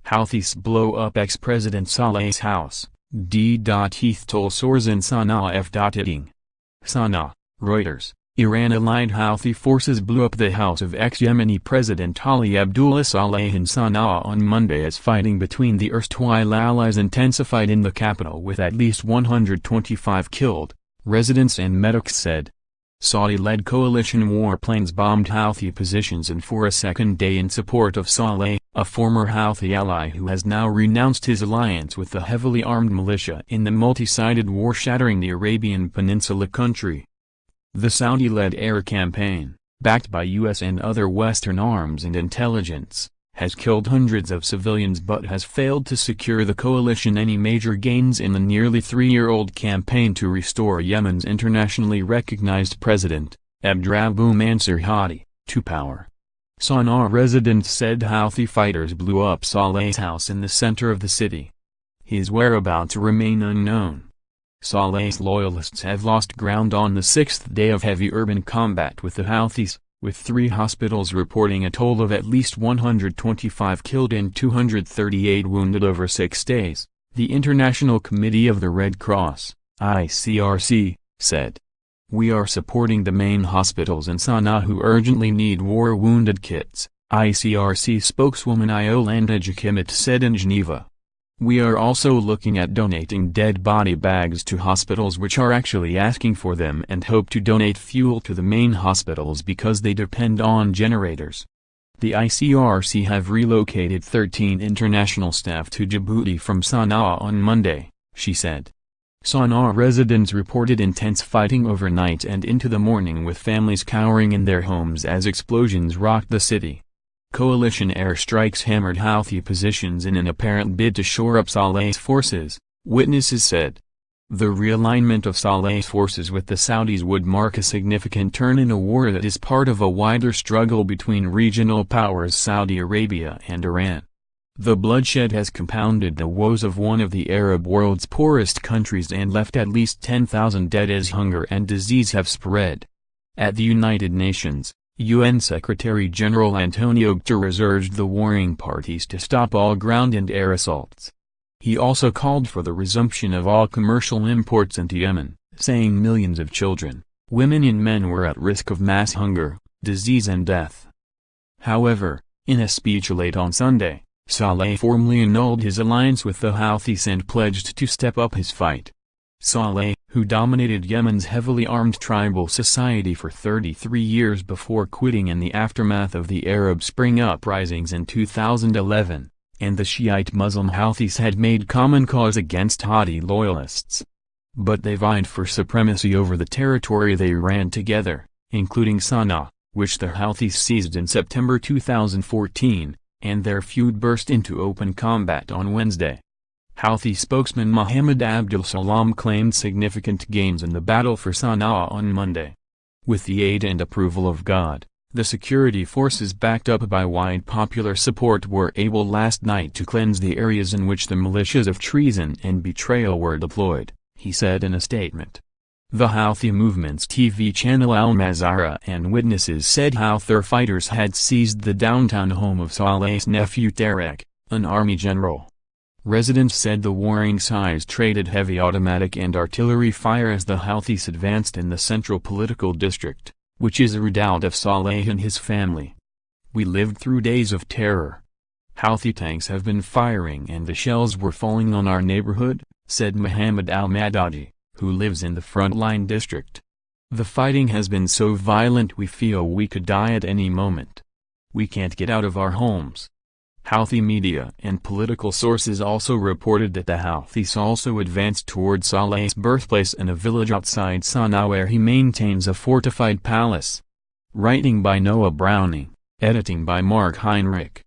Houthis blow up ex-President Saleh's house, d.eath told soars in Sanaa f.ighting. Sanaa, Reuters. Iran-allied Houthi forces blew up the house of ex-Yemeni President Ali Abdullah Saleh in Sanaa on Monday as fighting between the erstwhile allies intensified in the capital with at least 125 killed, residents and medics said. Saudi-led coalition warplanes bombed Houthi positions and for a second day in support of Saleh, a former Houthi ally who has now renounced his alliance with the heavily armed militia in the multi-sided war shattering the Arabian Peninsula country. The Saudi-led air campaign, backed by U.S. and other Western arms and intelligence, has killed hundreds of civilians but has failed to secure the coalition any major gains in the nearly 3-year-old campaign to restore Yemen's internationally recognized president, Abd-Rabbu Mansour Hadi, to power. Sanaa residents said Houthi fighters blew up Saleh's house in the center of the city. His whereabouts remain unknown. Saleh's loyalists have lost ground on the 6th day of heavy urban combat with the Houthis, with 3 hospitals reporting a total of at least 125 killed and 238 wounded over 6 days, the International Committee of the Red Cross, ICRC, said. "We are supporting the main hospitals in Sanaa who urgently need war-wounded kits," ICRC spokeswoman Yolanda Jakimit said in Geneva. "We are also looking at donating dead body bags to hospitals which are actually asking for them and hope to donate fuel to the main hospitals because they depend on generators." The ICRC have relocated 13 international staff to Djibouti from Sanaa on Monday, she said. Sanaa residents reported intense fighting overnight and into the morning with families cowering in their homes as explosions rocked the city. Coalition airstrikes hammered Houthi positions in an apparent bid to shore up Saleh's forces, witnesses said. The realignment of Saleh's forces with the Saudis would mark a significant turn in a war that is part of a wider struggle between regional powers Saudi Arabia and Iran. The bloodshed has compounded the woes of one of the Arab world's poorest countries and left at least 10,000 dead as hunger and disease have spread. At the United Nations, UN Secretary-General Antonio Guterres urged the warring parties to stop all ground and air assaults. He also called for the resumption of all commercial imports into Yemen, saying millions of children, women and men were at risk of mass hunger, disease and death. However, in a speech late on Sunday, Saleh formally annulled his alliance with the Houthis and pledged to step up his fight. Saleh, who dominated Yemen's heavily armed tribal society for 33 years before quitting in the aftermath of the Arab Spring uprisings in 2011, and the Shiite Muslim Houthis had made common cause against Hadi loyalists. But they vied for supremacy over the territory they ran together, including Sanaa, which the Houthis seized in September 2014, and their feud burst into open combat on Wednesday. Houthi spokesman Mohammed Abdul Salam claimed significant gains in the battle for Sanaa on Monday. With the aid and approval of God, the security forces backed up by wide popular support were able last night to cleanse the areas in which the militias of treason and betrayal were deployed, he said in a statement. The Houthi movement's TV channel Al Mazara and witnesses said Houthi fighters had seized the downtown home of Saleh's nephew Tarek, an army general. Residents said the warring sides traded heavy automatic and artillery fire as the Houthis advanced in the central political district, which is a redoubt of Saleh and his family. "We lived through days of terror. Houthi tanks have been firing and the shells were falling on our neighborhood," said Muhammad al-Madadi, who lives in the frontline district. "The fighting has been so violent we feel we could die at any moment. We can't get out of our homes." Houthi media and political sources also reported that the Houthis also advanced toward Saleh's birthplace in a village outside Sanaa where he maintains a fortified palace. Writing by Noah Browning, editing by Mark Heinrich.